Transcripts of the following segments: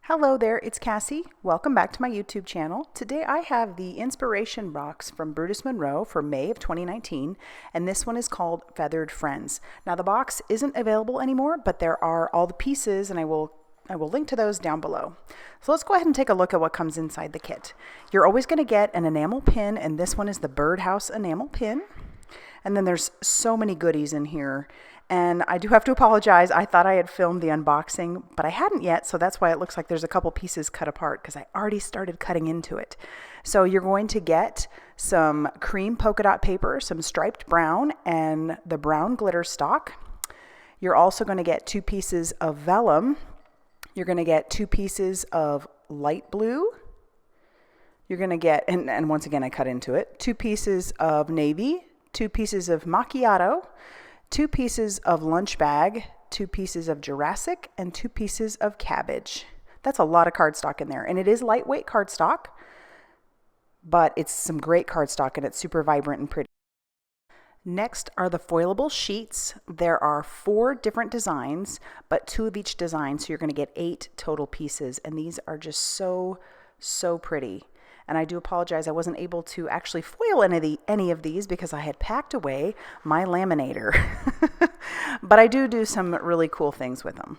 Hello there, it's Cassie. Welcome back to my YouTube channel. Today I have the inspiration box from Brutus Monroe for May of 2019, and this one is called Feathered Friends. Now the box isn't available anymore, but there are all the pieces, and I will link to those down below. So let's go ahead and take a look at what comes inside the kit. You're always going to get an enamel pin, and this one is the Birdhouse enamel pin. And then there's so many goodies in here. And I do have to apologize. I thought I had filmed the unboxing, but I hadn't yet. So that's why it looks like there's a couple pieces cut apart because I already started cutting into it. So you're going to get some cream polka dot paper, some striped brown, and the brown glitter stock. You're also going to get 2 pieces of vellum. You're going to get 2 pieces of light blue. You're going to get, and once again I cut into it, 2 pieces of navy, 2 pieces of macchiato, 2 pieces of lunch bag, 2 pieces of Jurassic, and 2 pieces of cabbage. That's a lot of cardstock in there. And it is lightweight cardstock, but it's some great cardstock and it's super vibrant and pretty. Next are the foilable sheets. There are 4 different designs, but 2 of each design. So you're going to get 8 total pieces. And these are just so pretty. And I do apologize, I wasn't able to actually foil any of these because I had packed away my laminator. But I do some really cool things with them.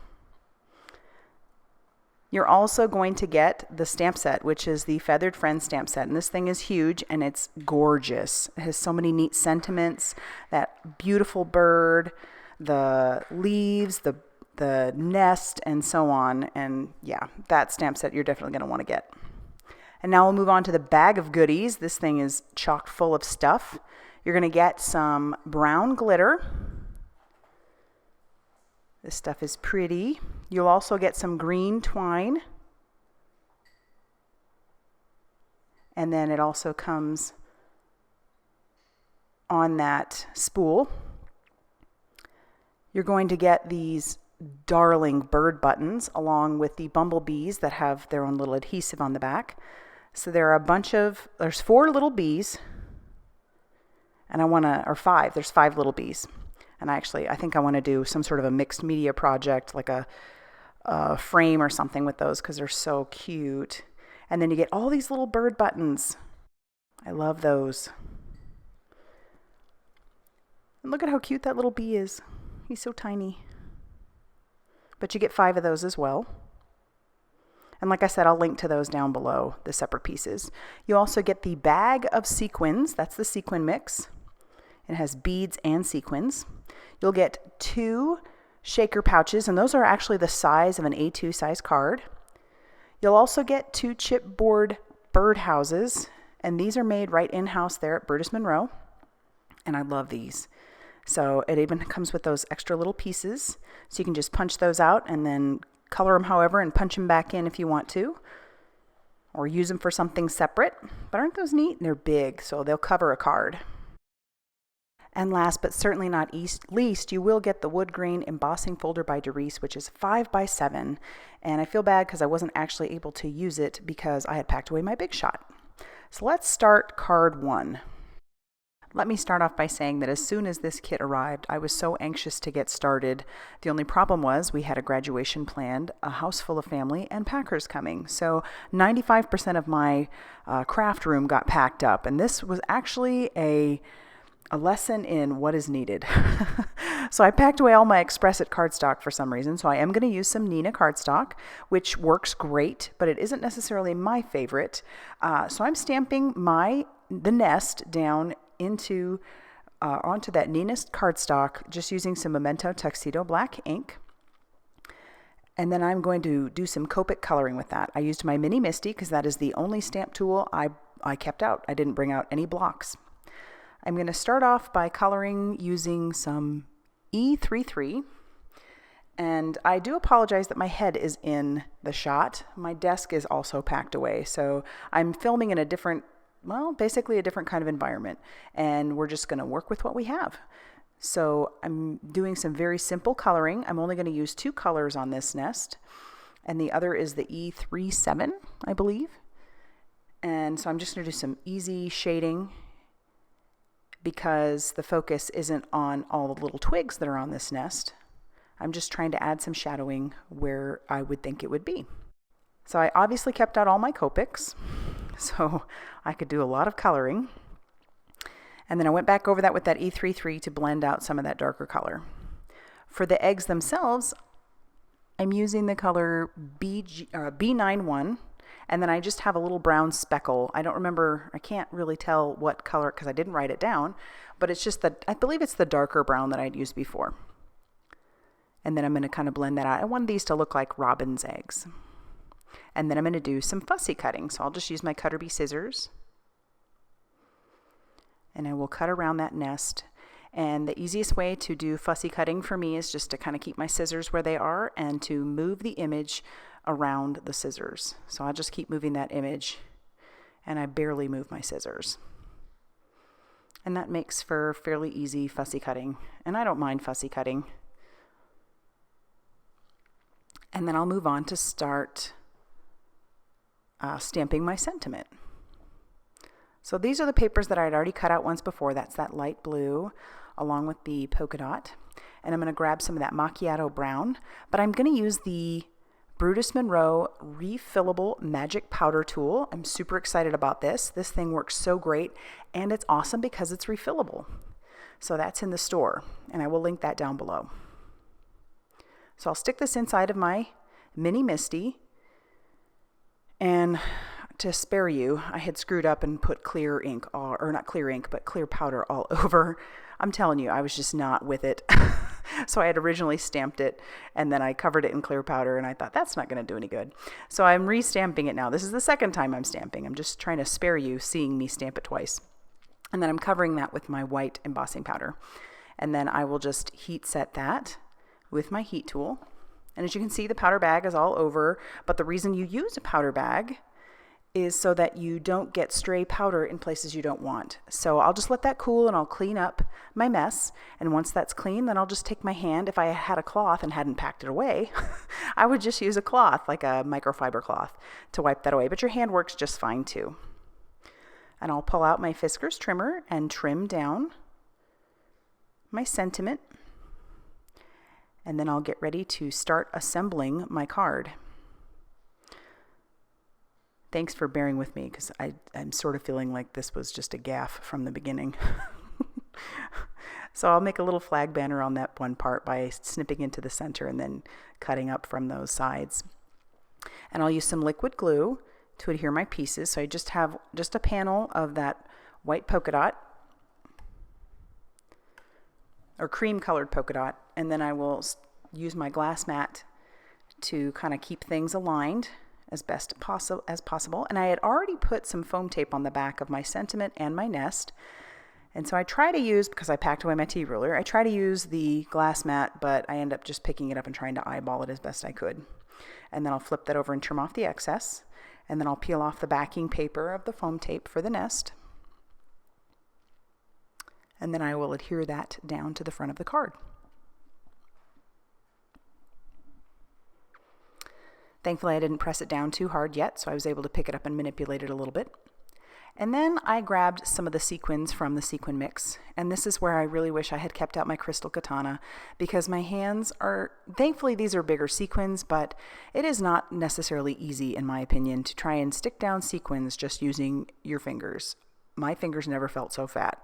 You're also going to get the stamp set, which is the Feathered Friends stamp set. And this thing is huge and it's gorgeous. It has so many neat sentiments, that beautiful bird, the leaves, the nest, and so on. And yeah, that stamp set you're definitely going to want to get. And now we'll move on to the bag of goodies. This thing is chock full of stuff. You're going to get some brown glitter. This stuff is pretty. You'll also get some green twine. And then it also comes on that spool. You're going to get these darling bird buttons along with the bumblebees that have their own little adhesive on the back. So there's 4 little bees, and or 5, there's 5 little bees. And I think I want to do some sort of a mixed media project, like a frame or something with those because they're so cute. And then you get all these little bird buttons. I love those. And look at how cute that little bee is. He's so tiny. But you get 5 of those as well. And like I said, I'll link to those down below, the separate pieces. You also get the bag of sequins. That's the sequin mix. It has beads and sequins. You'll get 2 shaker pouches, and those are actually the size of an A2 size card. You'll also get 2 chipboard birdhouses, and these are made right in-house there at Brutus Monroe. And I love these. So it even comes with those extra little pieces. So you can just punch those out and then color them however and punch them back in if you want to. Or use them for something separate. But aren't those neat? They're big, so they'll cover a card. And last but certainly not least, you will get the wood grain embossing folder by Doris, which is 5x7. And I feel bad because I wasn't actually able to use it because I had packed away my big shot. So let's start card 1. Let me start off by saying that as soon as this kit arrived, I was so anxious to get started. The only problem was we had a graduation planned, a house full of family, and packers coming. So 95% of my craft room got packed up. And this was actually a lesson in what is needed. So I packed away all my Express-It cardstock for some reason. So I am going to use some Neenah cardstock, which works great, but it isn't necessarily my favorite. So I'm stamping the nest down onto that Neenah cardstock, just using some Memento Tuxedo black ink. And then I'm going to do some Copic coloring with that. I used my Mini Misty because that is the only stamp tool I kept out. I didn't bring out any blocks. I'm going to start off by coloring using some E33. And I do apologize that my head is in the shot. My desk is also packed away. So I'm filming in basically a different kind of environment, and we're just going to work with what we have. So I'm doing some very simple coloring. I'm only going to use 2 colors on this nest, and the other is the E37, I believe. And so I'm just going to do some easy shading because the focus isn't on all the little twigs that are on this nest. I'm just trying to add some shadowing where I would think it would be. So I obviously kept out all my Copics, so I could do a lot of coloring. And then I went back over that with that E33 to blend out some of that darker color. For the eggs themselves, I'm using the color B91, and then I just have a little brown speckle. I don't remember, I can't really tell what color because I didn't write it down, but it's just that, I believe it's the darker brown that I'd used before. And then I'm going to kind of blend that out. I want these to look like robin's eggs. And then I'm going to do some fussy cutting. So I'll just use my Cutter Bee scissors. And I will cut around that nest. And the easiest way to do fussy cutting for me is just to kind of keep my scissors where they are and to move the image around the scissors. So I'll just keep moving that image, and I barely move my scissors. And that makes for fairly easy fussy cutting. And I don't mind fussy cutting. And then I'll move on to start stamping my sentiment. So these are the papers that I'd already cut out once before. That's that light blue along with the polka dot. And I'm going to grab some of that macchiato brown, but I'm going to use the Brutus Monroe refillable magic powder tool. I'm super excited about this. This thing works so great, and it's awesome because it's refillable. So that's in the store, and I will link that down below. So I'll stick this inside of my mini Misty, and to spare you, I had screwed up and put clear ink, or not clear ink, but clear powder all over. I'm telling you, I was just not with it. So I had originally stamped it, and then I covered it in clear powder, and I thought that's not going to do any good. So I'm re-stamping it now. This is the second time I'm stamping. I'm just trying to spare you seeing me stamp it twice. And then I'm covering that with my white embossing powder. And then I will just heat set that with my heat tool. And as you can see, the powder bag is all over, but the reason you use a powder bag is so that you don't get stray powder in places you don't want. So I'll just let that cool, and I'll clean up my mess. And once that's clean, then I'll just take my hand. If I had a cloth and hadn't packed it away, I would just use a cloth, like a microfiber cloth, to wipe that away. But your hand works just fine too. And I'll pull out my Fiskars trimmer and trim down my sentiment. And then I'll get ready to start assembling my card. Thanks for bearing with me, because I'm sort of feeling like this was just a gaffe from the beginning. So I'll make a little flag banner on that one part by snipping into the center and then cutting up from those sides. And I'll use some liquid glue to adhere my pieces. So I just have a panel of that white polka dot, or cream colored polka dot, and then I will use my glass mat to kind of keep things aligned as best as possible. And I had already put some foam tape on the back of my sentiment and my nest. And so I try to use, because I packed away my tea ruler, I try to use the glass mat, but I end up just picking it up and trying to eyeball it as best I could. And then I'll flip that over and trim off the excess. And then I'll peel off the backing paper of the foam tape for the nest. And then I will adhere that down to the front of the card. Thankfully, I didn't press it down too hard yet, so I was able to pick it up and manipulate it a little bit. And then I grabbed some of the sequins from the sequin mix, and this is where I really wish I had kept out my crystal katana, because my hands are, thankfully these are bigger sequins, but it is not necessarily easy, in my opinion, to try and stick down sequins just using your fingers. My fingers never felt so fat.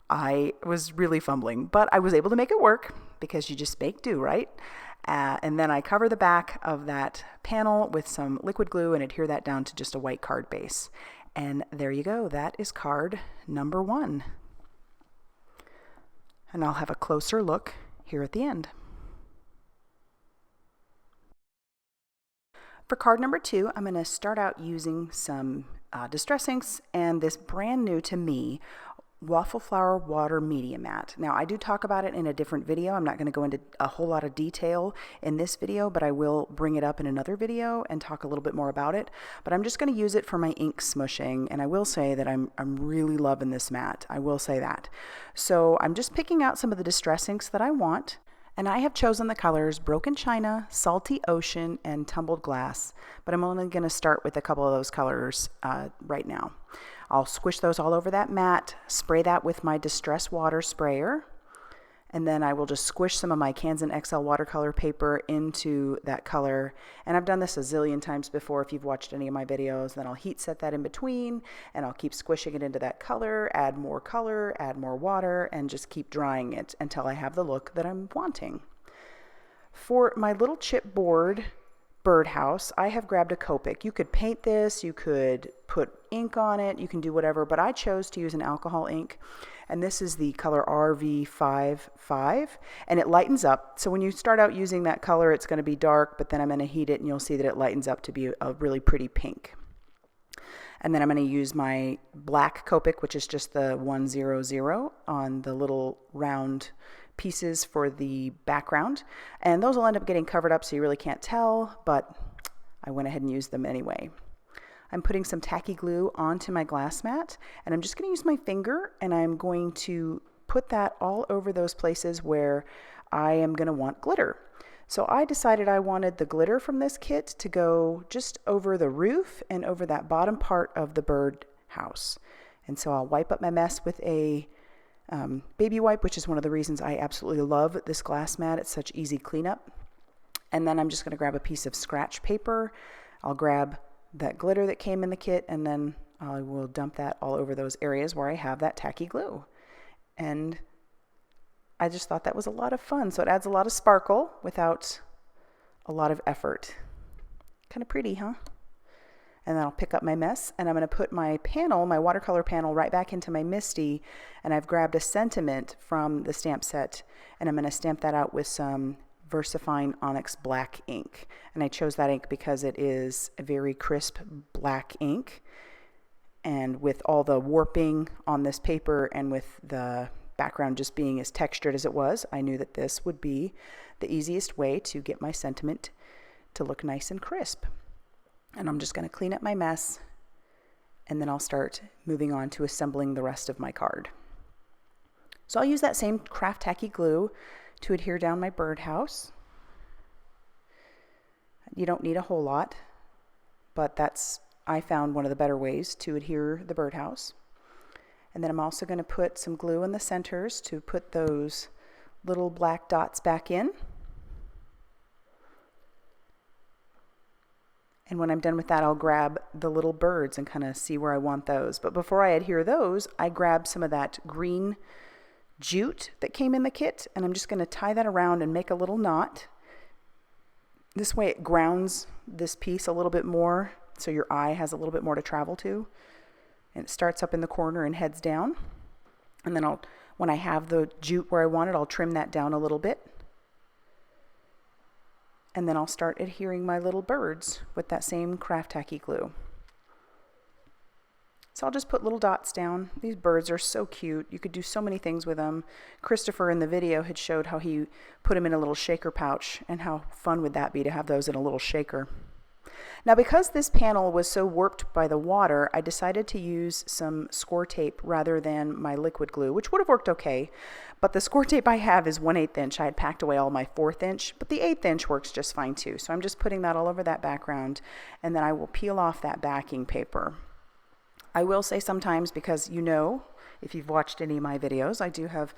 I was really fumbling, but I was able to make it work, because you just make do, right? And then I cover the back of that panel with some liquid glue and adhere that down to just a white card base. And there you go. That is card number 1. And I'll have a closer look here at the end. For card number 2, I'm going to start out using some Distress Inks and this brand new to me Waffle Flower Water Media Mat. Now, I do talk about it in a different video. I'm not going to go into a whole lot of detail in this video, but I will bring it up in another video and talk a little bit more about it. But I'm just going to use it for my ink smushing, and I will say that I'm really loving this mat. I will say that. So I'm just picking out some of the Distress Inks that I want, and I have chosen the colors Broken China, Salty Ocean, and Tumbled Glass, but I'm only going to start with a couple of those colors right now. I'll squish those all over that mat, spray that with my Distress Water sprayer, And then I will just squish some of my Kansen XL watercolor paper into that color. And I've done this a zillion times before if you've watched any of my videos. Then I'll heat set that in between, and I'll keep squishing it into that color, add more water, and just keep drying it until I have the look that I'm wanting. For my little chipboard birdhouse, I have grabbed a Copic. You could paint this, you could put ink on it, you can do whatever, but I chose to use an alcohol ink. And this is the color RV55, and it lightens up. So when you start out using that color, it's going to be dark, but then I'm going to heat it and you'll see that it lightens up to be a really pretty pink. And then I'm going to use my black Copic, which is just the 100 on the little round pieces for the background. And those will end up getting covered up so you really can't tell, but I went ahead and used them anyway. I'm putting some tacky glue onto my glass mat, and I'm just going to use my finger, and I'm going to put that all over those places where I am going to want glitter. So I decided I wanted the glitter from this kit to go just over the roof and over that bottom part of the bird house. And so I'll wipe up my mess with a baby wipe, which is one of the reasons I absolutely love this glass mat. It's such easy cleanup. And then I'm just going to grab a piece of scratch paper. I'll grab that glitter that came in the kit, and then I will dump that all over those areas where I have that tacky glue. And I just thought that was a lot of fun. So it adds a lot of sparkle without a lot of effort. Kind of pretty, huh? And then I'll pick up my mess, and I'm going to put my panel, my watercolor panel, right back into my Misty, and I've grabbed a sentiment from the stamp set, and I'm going to stamp that out with some VersaFine Onyx black ink. And I chose that ink because it is a very crisp black ink, and with all the warping on this paper and with the background just being as textured as it was, I knew that this would be the easiest way to get my sentiment to look nice and crisp. And I'm just going to clean up my mess, and then I'll start moving on to assembling the rest of my card. So I'll use that same craft tacky glue to adhere down my birdhouse. You don't need a whole lot, but that's, I found, one of the better ways to adhere the birdhouse. And then I'm also going to put some glue in the centers to put those little black dots back in. And when I'm done with that, I'll grab the little birds and kind of see where I want those. But before I adhere those, I grab some of that green jute that came in the kit, and I'm just going to tie that around and make a little knot. This way it grounds this piece a little bit more, so your eye has a little bit more to travel to. And it starts up in the corner and heads down. And then when I have the jute where I want it, I'll trim that down a little bit. And then I'll start adhering my little birds with that same craft tacky glue. So I'll just put little dots down. These birds are so cute. You could do so many things with them. Christopher in the video had showed how he put them in a little shaker pouch, and how fun would that be to have those in a little shaker. Now, because this panel was so warped by the water, I decided to use some score tape rather than my liquid glue, which would have worked okay. But the score tape I have is 1/8 inch. I had packed away all my 1/4 inch, but the 1/8 inch works just fine too. So I'm just putting that all over that background, and then I will peel off that backing paper. I will say sometimes, because you know, if you've watched any of my videos, I do have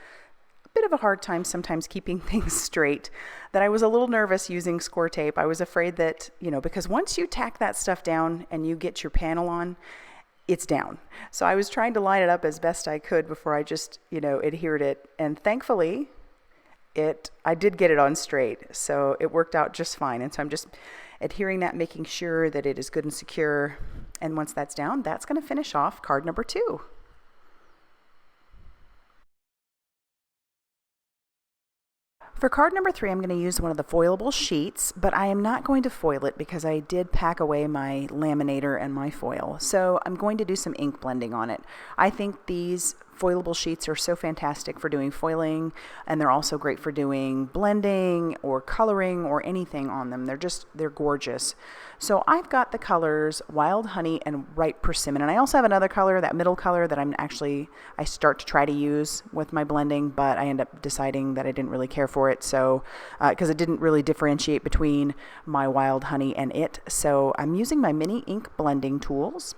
a bit of a hard time sometimes keeping things straight, that I was a little nervous using score tape. I was afraid that, because once you tack that stuff down and you get your panel on, it's down. So I was trying to line it up as best I could before I just, adhered it. And thankfully, I did get it on straight. So it worked out just fine. And so I'm just adhering that, making sure that it is good and secure. And once that's down, that's going to finish off card number 2. For card number 3, I'm going to use one of the foilable sheets, but I am not going to foil it because I did pack away my laminator and my foil. So I'm going to do some ink blending on it. I think these foilable sheets are so fantastic for doing foiling, and they're also great for doing blending or coloring or anything on them. They're gorgeous. So I've got the colors Wild Honey and Ripe Persimmon, and I also have another color, that middle color, that I start to try to use with my blending, but I end up deciding that I didn't really care for it, so because it didn't really differentiate between my Wild Honey and it. So I'm using my mini ink blending tools.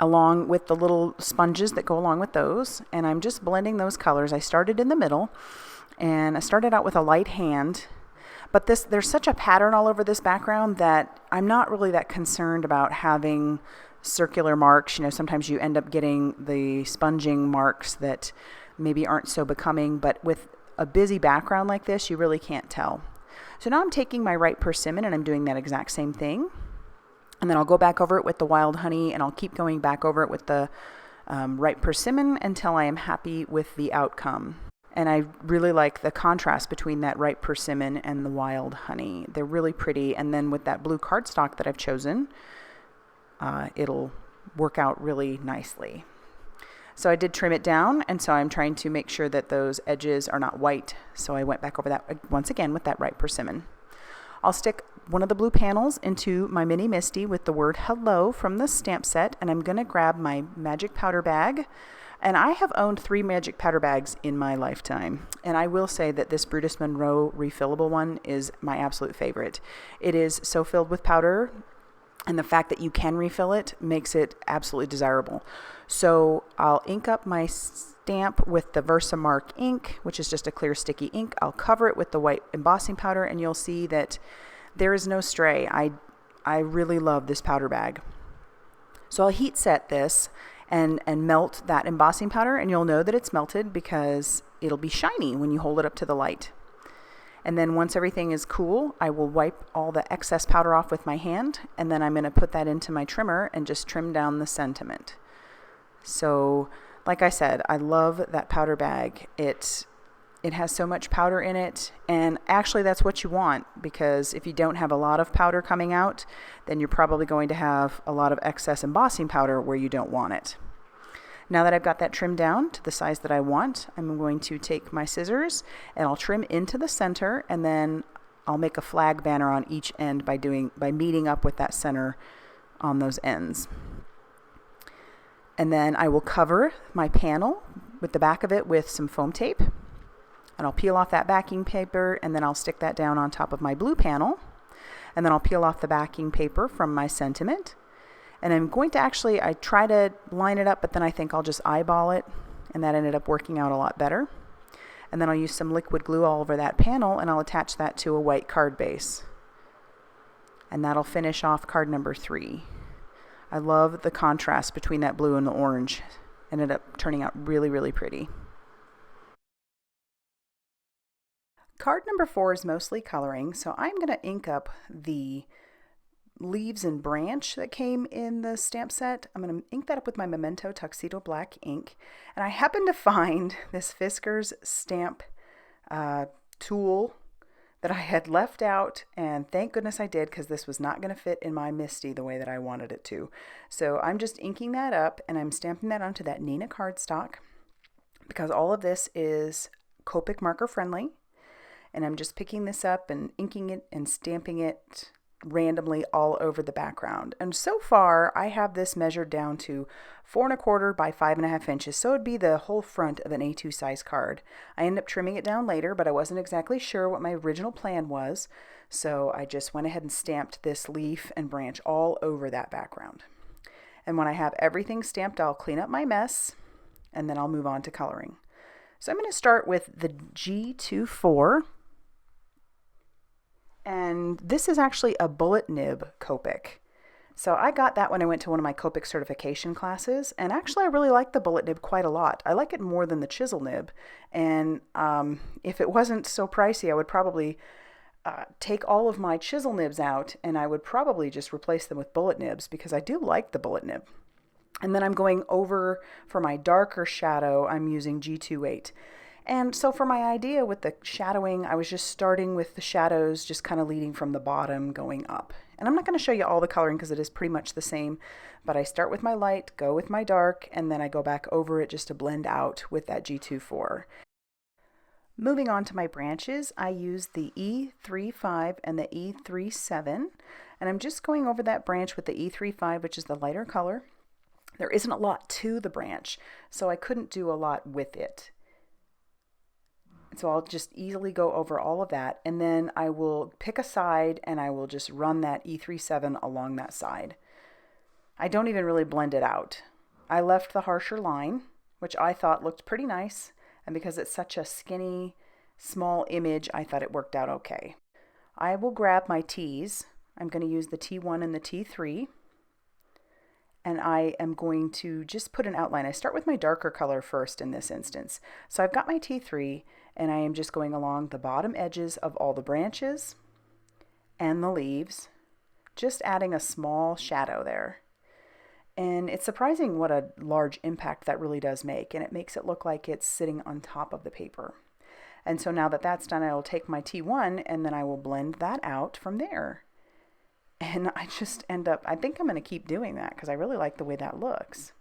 along with the little sponges that go along with those. And I'm just blending those colors. I started in the middle, and I started out with a light hand. But there's such a pattern all over this background that I'm not really that concerned about having circular marks. You know, sometimes you end up getting the sponging marks that maybe aren't so becoming, but with a busy background like this, you really can't tell. So now I'm taking my ripe persimmon and I'm doing that exact same thing. And then I'll go back over it with the wild honey, and I'll keep going back over it with the ripe persimmon until I am happy with the outcome. And I really like the contrast between that ripe persimmon and the wild honey. They're really pretty. And then with that blue cardstock that I've chosen, it'll work out really nicely. So I did trim it down, and so I'm trying to make sure that those edges are not white. So I went back over that once again with that ripe persimmon. I'll stick one of the blue panels into my mini Misty with the word hello from the stamp set, and I'm going to grab my magic powder bag. And I have owned 3 magic powder bags in my lifetime. And I will say that this Brutus Monroe refillable one is my absolute favorite. It is so filled with powder, and the fact that you can refill it makes it absolutely desirable. So I'll ink up my stamp with the VersaMark ink, which is just a clear sticky ink. I'll cover it with the white embossing powder, and you'll see that there is no stray. I really love this powder bag. So I'll heat set this and melt that embossing powder, and you'll know that it's melted because it'll be shiny when you hold it up to the light. And then once everything is cool, I will wipe all the excess powder off with my hand, and then I'm going to put that into my trimmer and just trim down the sentiment. So, like I said, I love that powder bag. It has so much powder in it, and actually that's what you want, because if you don't have a lot of powder coming out, then you're probably going to have a lot of excess embossing powder where you don't want it. Now that I've got that trimmed down to the size that I want, I'm going to take my scissors and I'll trim into the center, and then I'll make a flag banner on each end by meeting up with that center on those ends. And then I will cover my panel with the back of it with some foam tape. And I'll peel off that backing paper, and then I'll stick that down on top of my blue panel. And then I'll peel off the backing paper from my sentiment. And I'm going to I try to line it up, but then I think I'll just eyeball it, and that ended up working out a lot better. And then I'll use some liquid glue all over that panel, and I'll attach that to a white card base. And that'll finish off card number 3. I love the contrast between that blue and the orange. Ended up turning out really, really pretty. Card number 4 is mostly coloring, so I'm going to ink up the leaves and branch that came in the stamp set. I'm going to ink that up with my Memento Tuxedo black ink. And I happened to find this Fiskars stamp tool that I had left out, and thank goodness I did, because this was not going to fit in my Misty the way that I wanted it to. So I'm just inking that up, and I'm stamping that onto that Nina cardstock, because all of this is Copic marker friendly. And I'm just picking this up and inking it and stamping it randomly all over the background. And so far I have this measured down to 4 1/4 by 5.5 inches. So it'd be the whole front of an A2 size card. I ended up trimming it down later, but I wasn't exactly sure what my original plan was. So I just went ahead and stamped this leaf and branch all over that background. And when I have everything stamped, I'll clean up my mess, and then I'll move on to coloring. So I'm going to start with the G24. And this is actually a bullet nib Copic. So I got that when I went to one of my Copic certification classes, and actually I really like the bullet nib quite a lot. I like it more than the chisel nib, and if it wasn't so pricey, I would probably take all of my chisel nibs out, and I would probably just replace them with bullet nibs, because I do like the bullet nib. And then I'm going over, for my darker shadow, I'm using G28. And so for my idea with the shadowing, I was just starting with the shadows, just kind of leading from the bottom going up. And I'm not going to show you all the coloring because it is pretty much the same, but I start with my light, go with my dark, and then I go back over it just to blend out with that G24. Moving on to my branches, I use the E35 and the E37, and I'm just going over that branch with the E35, which is the lighter color. There isn't a lot to the branch, so I couldn't do a lot with it. So I'll just easily go over all of that, and then I will pick a side and I will just run that E37 along that side. I don't even really blend it out. I left the harsher line, which I thought looked pretty nice, and because it's such a skinny, small image, I thought it worked out okay. I will grab my T's. I'm going to use the T1 and the T3, and I am going to just put an outline. I start with my darker color first in this instance. So I've got my T3, and I am just going along the bottom edges of all the branches and the leaves, just adding a small shadow there. And it's surprising what a large impact that really does make, and it makes it look like it's sitting on top of the paper. And so now that that's done, I will take my T1 and then I will blend that out from there. And I just end up, I think I'm going to keep doing that because I really like the way that looks.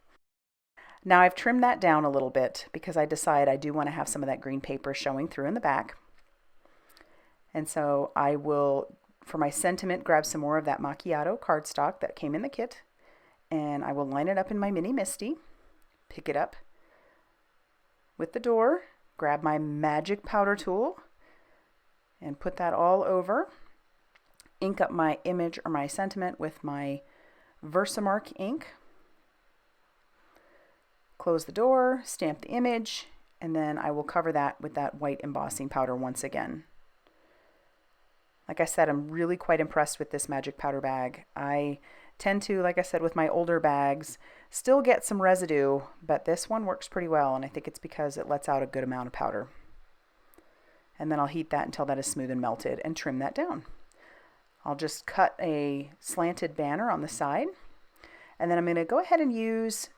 Now I've trimmed that down a little bit because I decide I do want to have some of that green paper showing through in the back. And so I will, for my sentiment, grab some more of that macchiato cardstock that came in the kit. And I will line it up in my mini Misty, pick it up with the door, grab my magic powder tool, and put that all over. Ink up my image or my sentiment with my VersaMark ink. Close the door, stamp the image, and then I will cover that with that white embossing powder once again. Like I said, I'm really quite impressed with this magic powder bag. I tend to, like I said, with my older bags, still get some residue, but this one works pretty well, and I think it's because it lets out a good amount of powder. And then I'll heat that until that is smooth and melted and trim that down. I'll just cut a slanted banner on the side, and then I'm going to go ahead and use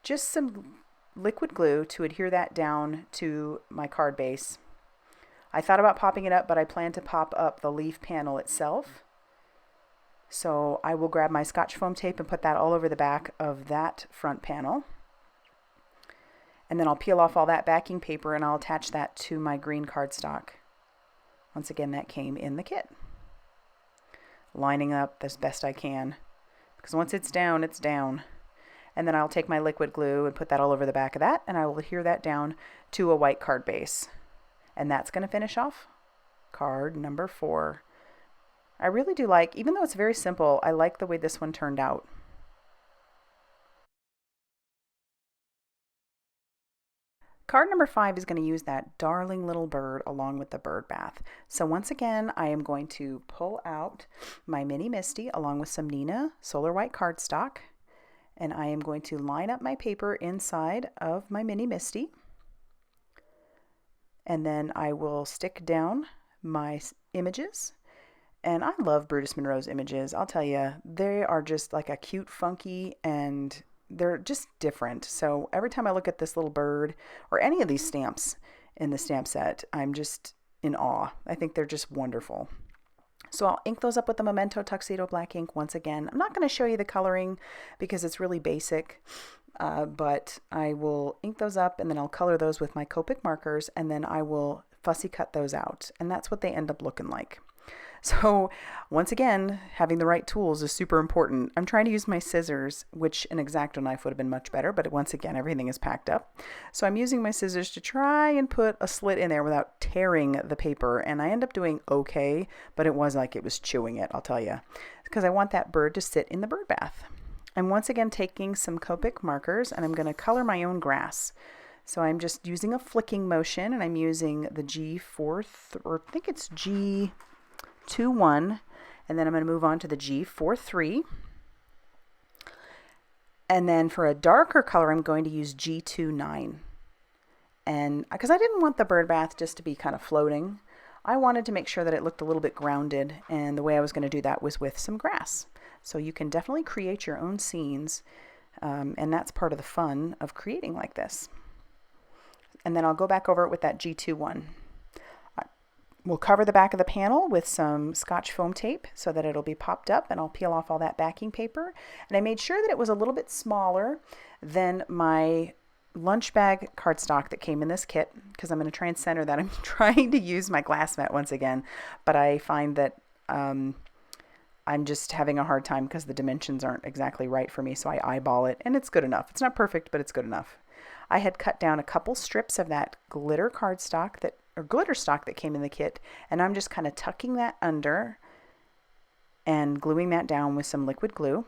just some liquid glue to adhere that down to my card base. I thought about popping it up, but I plan to pop up the leaf panel itself. So I will grab my Scotch foam tape and put that all over the back of that front panel. And then I'll peel off all that backing paper and I'll attach that to my green cardstock. Once again, that came in the kit. Lining up as best I can, because once it's down, it's down. And then I'll take my liquid glue and put that all over the back of that, and I will adhere that down to a white card base. And that's going to finish off card number 4. I really do like, even though it's very simple, I like the way this one turned out. Card number 5 is going to use that darling little bird along with the bird bath. So once again, I am going to pull out my mini Misty along with some Nina Solar White cardstock, and I am going to line up my paper inside of my mini Misty. And then I will stick down my images. And I love Brutus Monroe's images. I'll tell you, they are just like a cute, funky, and they're just different. So every time I look at this little bird or any of these stamps in the stamp set, I'm just in awe. I think they're just wonderful. So I'll ink those up with the Memento Tuxedo black ink once again. I'm not going to show you the coloring because it's really basic, but I will ink those up and then I'll color those with my Copic markers, and then I will fussy cut those out. And that's what they end up looking like. So once again, having the right tools is super important. I'm trying to use my scissors, which an X-Acto knife would have been much better, but once again, everything is packed up. So I'm using my scissors to try and put a slit in there without tearing the paper, and I end up doing okay, but it was like it was chewing it, I'll tell you, because I want that bird to sit in the bird bath. I'm once again taking some Copic markers, and I'm going to color my own grass. So I'm just using a flicking motion, and I'm using the G4, or I think it's G2-1, and then I'm going to move on to the G4-3. And then for a darker color, I'm going to use G2-9. And because I didn't want the bird bath just to be kind of floating, I wanted to make sure that it looked a little bit grounded, and the way I was going to do that was with some grass. So you can definitely create your own scenes, and that's part of the fun of creating like this. And then I'll go back over it with that G2-1. We'll cover the back of the panel with some Scotch foam tape so that it'll be popped up, and I'll peel off all that backing paper. And I made sure that it was a little bit smaller than my lunch bag cardstock that came in this kit, because I'm going to try and center that. I'm trying to use my glass mat once again, but I find that I'm just having a hard time because the dimensions aren't exactly right for me, so I eyeball it, and it's good enough. It's not perfect, but it's good enough. I had cut down a couple strips of that glitter cardstock or glitter stock that came in the kit, and I'm just kind of tucking that under and gluing that down with some liquid glue.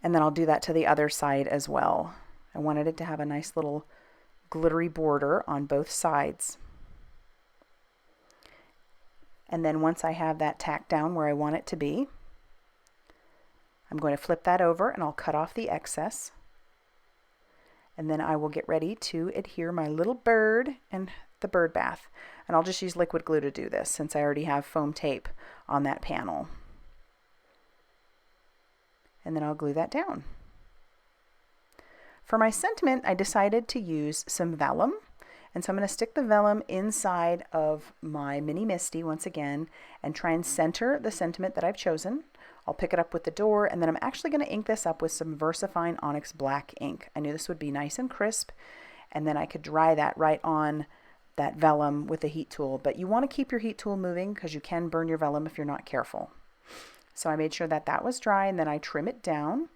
And then I'll do that to the other side as well. I wanted it to have a nice little glittery border on both sides. And then once I have that tacked down where I want it to be, I'm going to flip that over and I'll cut off the excess. And then I will get ready to adhere my little bird and the bird bath. And I'll just use liquid glue to do this since I already have foam tape on that panel. And then I'll glue that down. For my sentiment, I decided to use some vellum. And so I'm going to stick the vellum inside of my mini Misty once again and try and center the sentiment that I've chosen. I'll pick it up with the door, and then I'm actually going to ink this up with some VersaFine Onyx black ink. I knew this would be nice and crisp, and then I could dry that right on that vellum with the heat tool. But you want to keep your heat tool moving because you can burn your vellum if you're not careful. So I made sure that that was dry, and then I trim it down.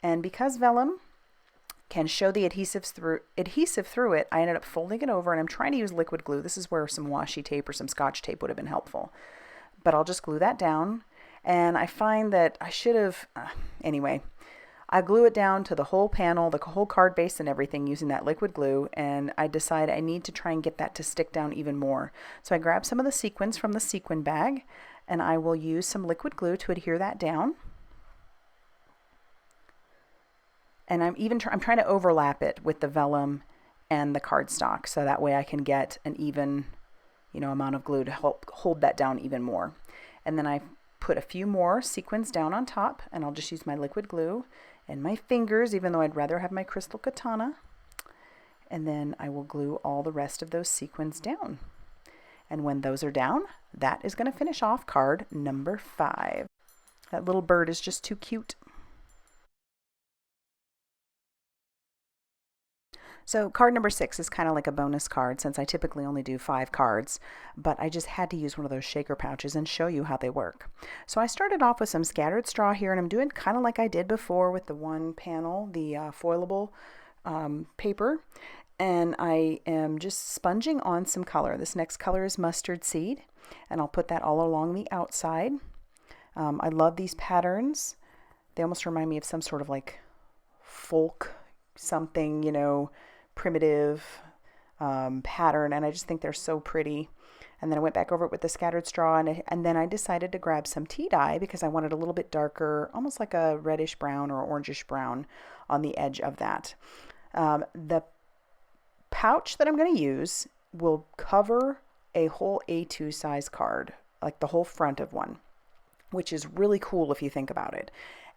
And because vellum can show the adhesive through it, I ended up folding it over, and I'm trying to use liquid glue. This is where some washi tape or some scotch tape would have been helpful. But I'll just glue that down, and I find that I should have, anyway, I glue it down to the whole panel, the whole card base and everything using that liquid glue, and I decide I need to try and get that to stick down even more. So I grab some of the sequins from the sequin bag, and I will use some liquid glue to adhere that down. And I'm trying to overlap it with the vellum and the cardstock, so that way I can get an even, amount of glue to help hold that down even more. And then I put a few more sequins down on top, and I'll just use my liquid glue and my fingers, even though I'd rather have my crystal katana. And then I will glue all the rest of those sequins down. And when those are down, that is going to finish off card number 5. That little bird is just too cute. So card number 6 is kind of like a bonus card since I typically only do 5 cards, but I just had to use one of those shaker pouches and show you how they work. So I started off with some scattered straw here, and I'm doing kind of like I did before with the one panel, the foilable paper, and I am just sponging on some color. This next color is mustard seed, and I'll put that all along the outside. I love these patterns. They almost remind me of some sort of like folk something, primitive pattern, and I just think they're so pretty. And then I went back over it with the scattered straw, and then I decided to grab some tea dye because I wanted a little bit darker, almost like a reddish brown or orangish brown on the edge of that. The pouch that I'm going to use will cover a whole A2 size card, like the whole front of one, which is really cool if you think about it.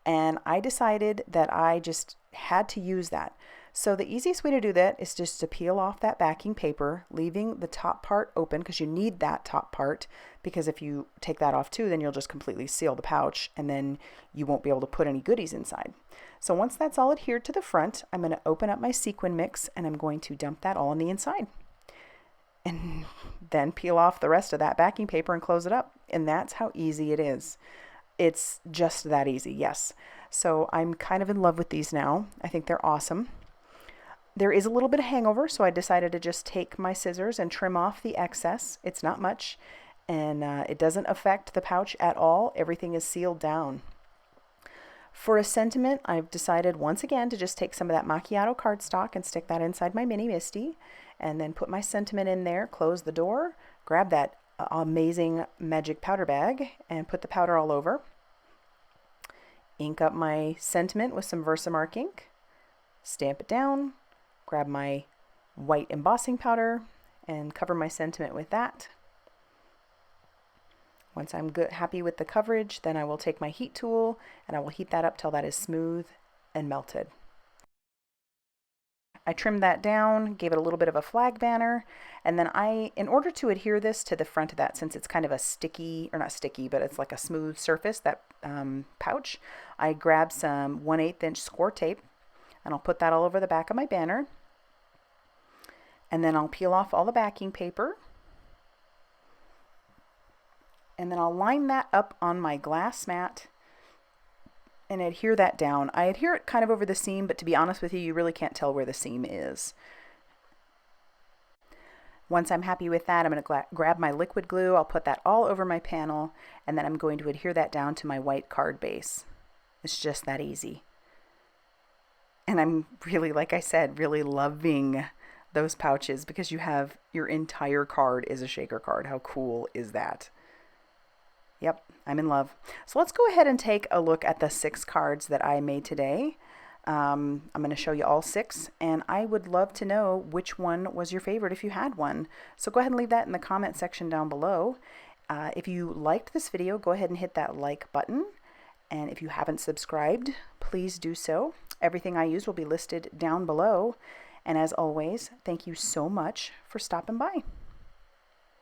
And I decided that I just had to use that. So the easiest way to do that is just to peel off that backing paper, leaving the top part open because you need that top part, because if you take that off too, then you'll just completely seal the pouch and then you won't be able to put any goodies inside. So once that's all adhered to the front, I'm going to open up my sequin mix and I'm going to dump that all on the inside. And then peel off the rest of that backing paper and close it up. And that's how easy it is. It's just that easy, yes. So I'm kind of in love with these now. I think they're awesome. There is a little bit of hangover, so I decided to just take my scissors and trim off the excess. It's not much, and it doesn't affect the pouch at all. Everything is sealed down. For a sentiment, I've decided once again to just take some of that macchiato cardstock and stick that inside my mini Misty, and then put my sentiment in there, close the door, grab that amazing magic powder bag, and put the powder all over. Ink up my sentiment with some VersaMark ink, stamp it down, grab my white embossing powder, and cover my sentiment with that. Once I'm happy with the coverage, then I will take my heat tool and I will heat that up till that is smooth and melted. I trimmed that down, gave it a little bit of a flag banner, and then in order to adhere this to the front of that, since it's kind of a sticky, or not sticky, but it's like a smooth surface, that pouch, I grabbed some 1/8 inch score tape, and I'll put that all over the back of my banner. And then I'll peel off all the backing paper, and then I'll line that up on my glass mat and adhere that down. I adhere it kind of over the seam, but to be honest with you, you really can't tell where the seam is. Once I'm happy with that, I'm going to grab my liquid glue. I'll put that all over my panel, and then I'm going to adhere that down to my white card base. It's just that easy. And I'm really, like I said, really loving those pouches because you have your entire card is a shaker card. How cool is that? Yep, I'm in love. So let's go ahead and take a look at the 6 cards that I made today. I'm going to show you all 6, and I would love to know which one was your favorite if you had one. So go ahead and leave that in the comment section down below. If you liked this video, go ahead and hit that like button. And if you haven't subscribed, please do so. Everything I use will be listed down below. And as always, thank you so much for stopping by.